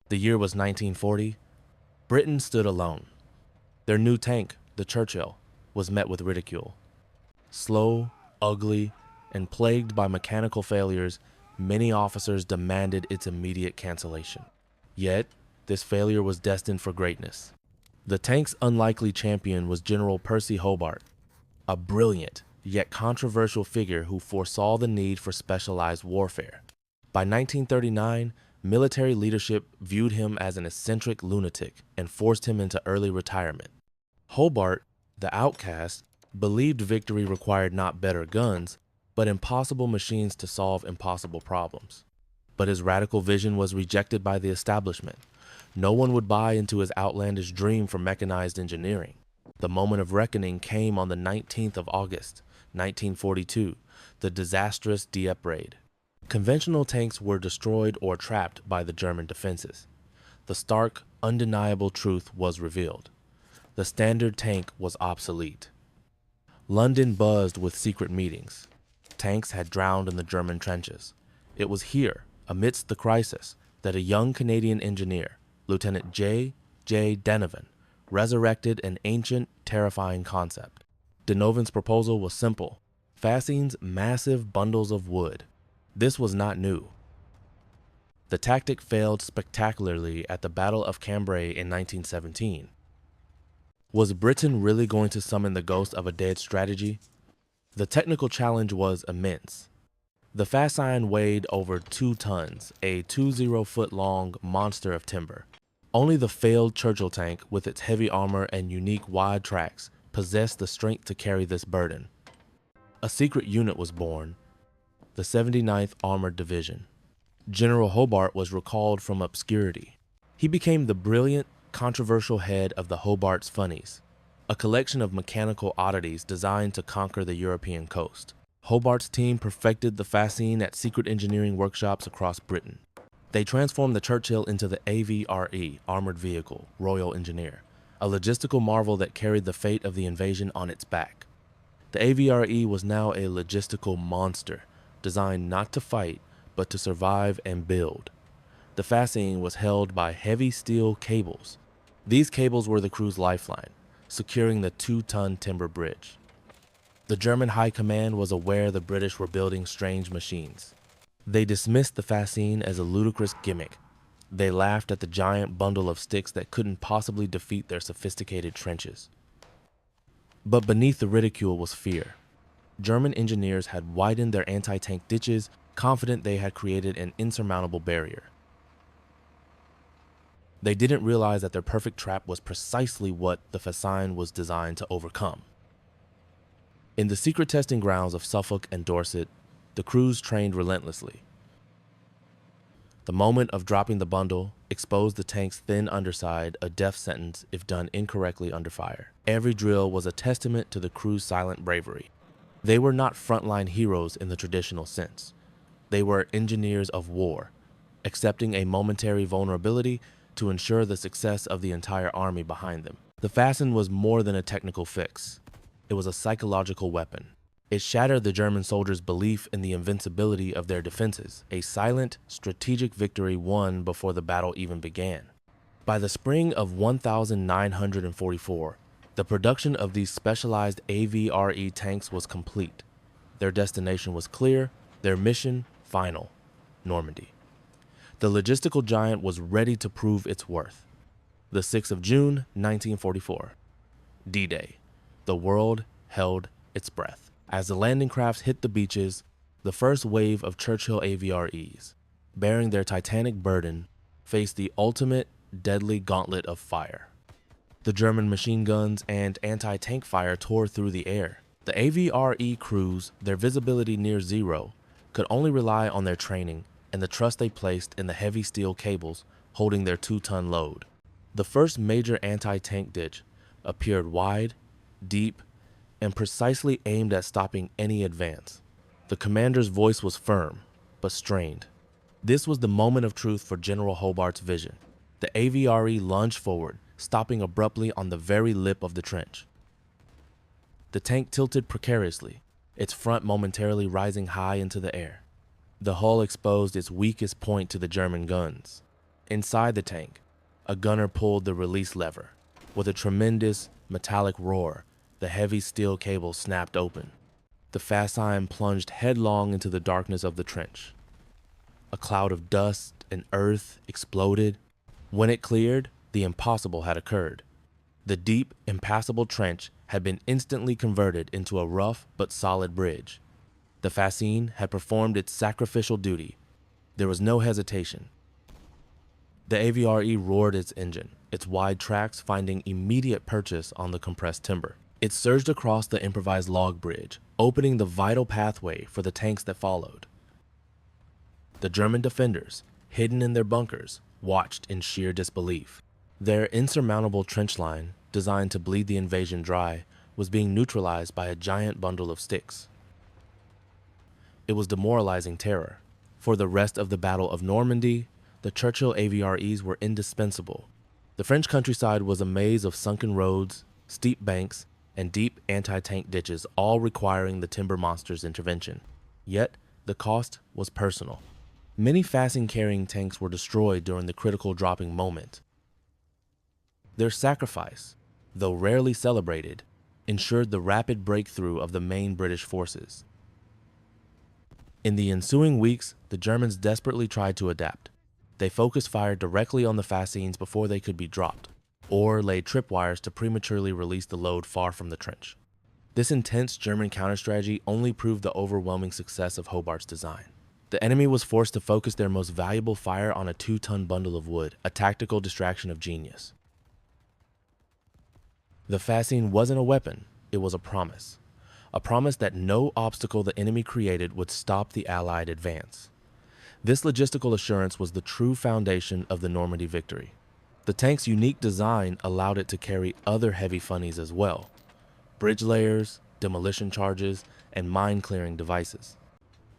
The year was 1940. Britain stood alone. Their new tank, the Churchill, was met with ridicule. Slow, ugly, and plagued by mechanical failures, many officers demanded its immediate cancellation. Yet, this failure was destined for greatness. The tank's unlikely champion was General Percy Hobart, a brilliant yet controversial figure who foresaw the need for specialized warfare. By 1939, military leadership viewed him as an eccentric lunatic and forced him into early retirement. Hobart, the outcast, believed victory required not better guns, but impossible machines to solve impossible problems. But his radical vision was rejected by the establishment. No one would buy into his outlandish dream for mechanized engineering. The moment of reckoning came on the 19th of August, 1942, the disastrous Dieppe raid. Conventional tanks were destroyed or trapped by the German defenses. The stark, undeniable truth was revealed. The standard tank was obsolete. London buzzed with secret meetings. Tanks had drowned in the German trenches. It was here, amidst the crisis, that a young Canadian engineer, Lieutenant J. Denovan, resurrected an ancient, terrifying concept. Denovan's proposal was simple: Fascine's massive bundles of wood. This was not new. The tactic failed spectacularly at the Battle of Cambrai in 1917. Was Britain really going to summon the ghost of a dead strategy? The technical challenge was immense. The Fascine weighed over 2 tons, a 20-foot-long monster of timber. Only the failed Churchill tank, with its heavy armor and unique wide tracks, possessed the strength to carry this burden. A secret unit was born, the 79th Armored Division. General Hobart was recalled from obscurity. He became the brilliant, controversial head of the Hobart's Funnies, a collection of mechanical oddities designed to conquer the European coast. Hobart's team perfected the Fascine at secret engineering workshops across Britain. They transformed the Churchill into the AVRE, Armored Vehicle, Royal Engineer, a logistical marvel that carried the fate of the invasion on its back. The AVRE was now a logistical monster, designed not to fight, but to survive and build. The Fascine was held by heavy steel cables. These cables were the crew's lifeline, securing the 2-ton timber bridge. The German High Command was aware the British were building strange machines. They dismissed the Fascine as a ludicrous gimmick. They laughed at the giant bundle of sticks that couldn't possibly defeat their sophisticated trenches. But beneath the ridicule was fear. German engineers had widened their anti-tank ditches, confident they had created an insurmountable barrier. They didn't realize that their perfect trap was precisely what the Fascine was designed to overcome. In the secret testing grounds of Suffolk and Dorset, the crews trained relentlessly. The moment of dropping the bundle exposed the tank's thin underside, a death sentence if done incorrectly under fire. Every drill was a testament to the crew's silent bravery. They were not frontline heroes in the traditional sense. They were engineers of war, accepting a momentary vulnerability to ensure the success of the entire army behind them. The Fascine was more than a technical fix. It was a psychological weapon. It shattered the German soldiers' belief in the invincibility of their defenses, a silent, strategic victory won before the battle even began. By the spring of 1944, the production of these specialized AVRE tanks was complete. Their destination was clear, their mission final: Normandy. The logistical giant was ready to prove its worth. The 6th of June, 1944. D-Day. The world held its breath. As the landing crafts hit the beaches, the first wave of Churchill AVREs, bearing their titanic burden, faced the ultimate deadly gauntlet of fire. The German machine guns and anti-tank fire tore through the air. The AVRE crews, their visibility near zero, could only rely on their training and the trust they placed in the heavy steel cables holding their 2-ton load. The first major anti-tank ditch appeared wide, deep, and precisely aimed at stopping any advance. The commander's voice was firm, but strained. This was the moment of truth for General Hobart's vision. The AVRE lunged forward, stopping abruptly on the very lip of the trench. The tank tilted precariously, its front momentarily rising high into the air. The hull exposed its weakest point to the German guns. Inside the tank, a gunner pulled the release lever. With a tremendous metallic roar, the heavy steel cable snapped open. The Fascine plunged headlong into the darkness of the trench. A cloud of dust and earth exploded. When it cleared, the impossible had occurred. The deep, impassable trench had been instantly converted into a rough but solid bridge. The Fascine had performed its sacrificial duty. There was no hesitation. The AVRE roared its engine, its wide tracks finding immediate purchase on the compressed timber. It surged across the improvised log bridge, opening the vital pathway for the tanks that followed. The German defenders, hidden in their bunkers, watched in sheer disbelief. Their insurmountable trench line, designed to bleed the invasion dry, was being neutralized by a giant bundle of sticks. It was demoralizing terror. For the rest of the Battle of Normandy, the Churchill AVREs were indispensable. The French countryside was a maze of sunken roads, steep banks, and deep anti-tank ditches, all requiring the timber monster's intervention. Yet, the cost was personal. Many Fascine-carrying tanks were destroyed during the critical dropping moment. Their sacrifice, though rarely celebrated, ensured the rapid breakthrough of the main British forces. In the ensuing weeks, the Germans desperately tried to adapt. They focused fire directly on the Fascines before they could be dropped, or laid tripwires to prematurely release the load far from the trench. This intense German counterstrategy only proved the overwhelming success of Hobart's design. The enemy was forced to focus their most valuable fire on a 2-ton bundle of wood, a tactical distraction of genius. The Fascine wasn't a weapon, it was a promise. A promise that no obstacle the enemy created would stop the Allied advance. This logistical assurance was the true foundation of the Normandy victory. The tank's unique design allowed it to carry other heavy Funnies as well: bridge layers, demolition charges, and mine-clearing devices.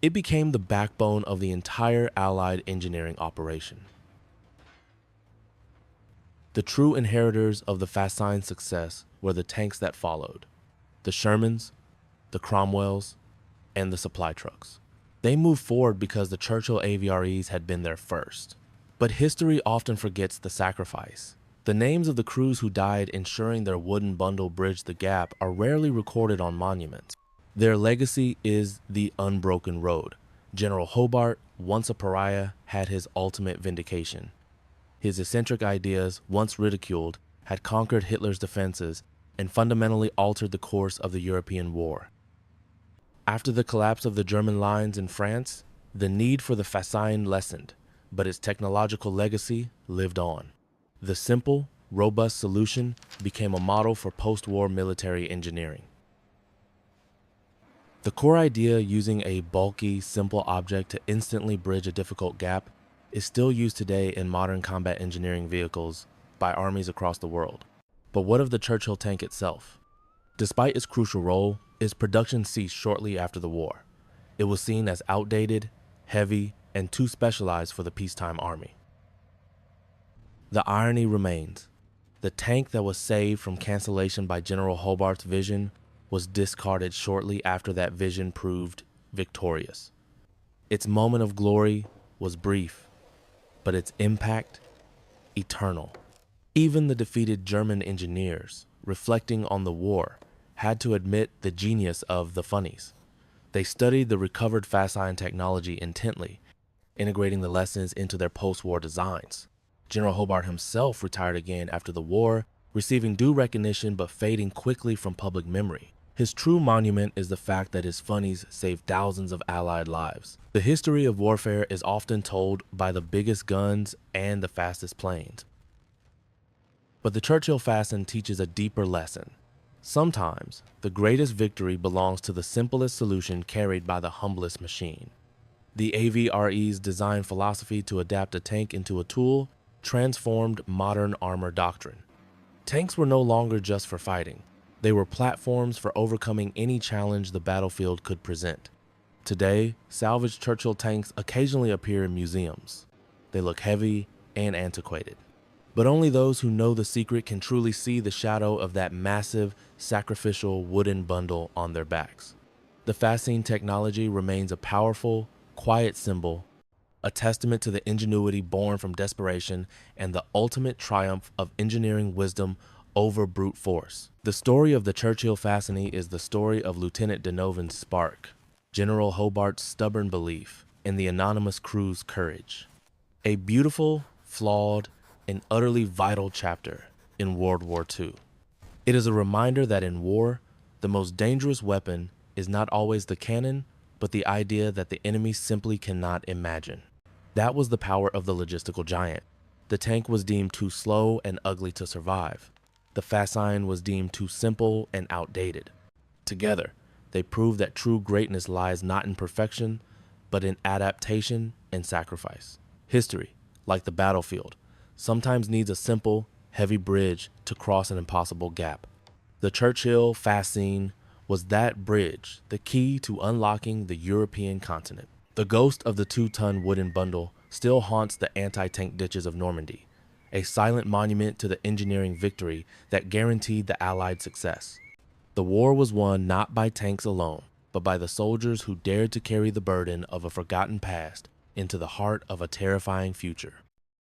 It became the backbone of the entire Allied engineering operation. The true inheritors of the Fascine's success were the tanks that followed: the Shermans, the Cromwells, and the supply trucks. They moved forward because the Churchill AVREs had been there first. But history often forgets the sacrifice. The names of the crews who died ensuring their wooden bundle bridged the gap are rarely recorded on monuments. Their legacy is the unbroken road. General Hobart, once a pariah, had his ultimate vindication. His eccentric ideas, once ridiculed, had conquered Hitler's defenses and fundamentally altered the course of the European war. After the collapse of the German lines in France, the need for the Fascine lessened, but its technological legacy lived on. The simple, robust solution became a model for post-war military engineering. The core idea, using a bulky, simple object to instantly bridge a difficult gap, is still used today in modern combat engineering vehicles by armies across the world. But what of the Churchill tank itself? Despite its crucial role, its production ceased shortly after the war. It was seen as outdated, heavy, and too specialized for the peacetime army. The irony remains. The tank that was saved from cancellation by General Hobart's vision was discarded shortly after that vision proved victorious. Its moment of glory was brief, but its impact, eternal. Even the defeated German engineers, reflecting on the war, had to admit the genius of the Funnies. They studied the recovered Fascine technology intently, integrating the lessons into their post-war designs. General Hobart himself retired again after the war, receiving due recognition but fading quickly from public memory. His true monument is the fact that his Funnies saved thousands of Allied lives. The history of warfare is often told by the biggest guns and the fastest planes. But the Churchill Fascine teaches a deeper lesson. Sometimes, the greatest victory belongs to the simplest solution carried by the humblest machine. The AVRE's design philosophy to adapt a tank into a tool transformed modern armor doctrine. Tanks were no longer just for fighting. They were platforms for overcoming any challenge the battlefield could present. Today, salvaged Churchill tanks occasionally appear in museums. They look heavy and antiquated. But only those who know the secret can truly see the shadow of that massive, sacrificial wooden bundle on their backs. The Fascine technology remains a powerful, quiet symbol a testament to the ingenuity born from desperation and the ultimate triumph of engineering wisdom over brute force. The story of the Churchill Fascine is the story of Lieutenant Denovan's spark, General Hobart's stubborn belief, and the anonymous crew's courage. A beautiful, flawed, and utterly vital chapter in World War II. It is a reminder that in war, the most dangerous weapon is not always the cannon, but the idea that the enemy simply cannot imagine. That was the power of the logistical giant. The tank was deemed too slow and ugly to survive. The Fascine was deemed too simple and outdated. Together, they proved that true greatness lies not in perfection, but in adaptation and sacrifice. History, like the battlefield, sometimes needs a simple, heavy bridge to cross an impossible gap. The Churchill Fascine was that bridge, the key to unlocking the European continent. The ghost of the 2-ton wooden bundle still haunts the anti-tank ditches of Normandy, a silent monument to the engineering victory that guaranteed the Allied success. The war was won not by tanks alone, but by the soldiers who dared to carry the burden of a forgotten past into the heart of a terrifying future.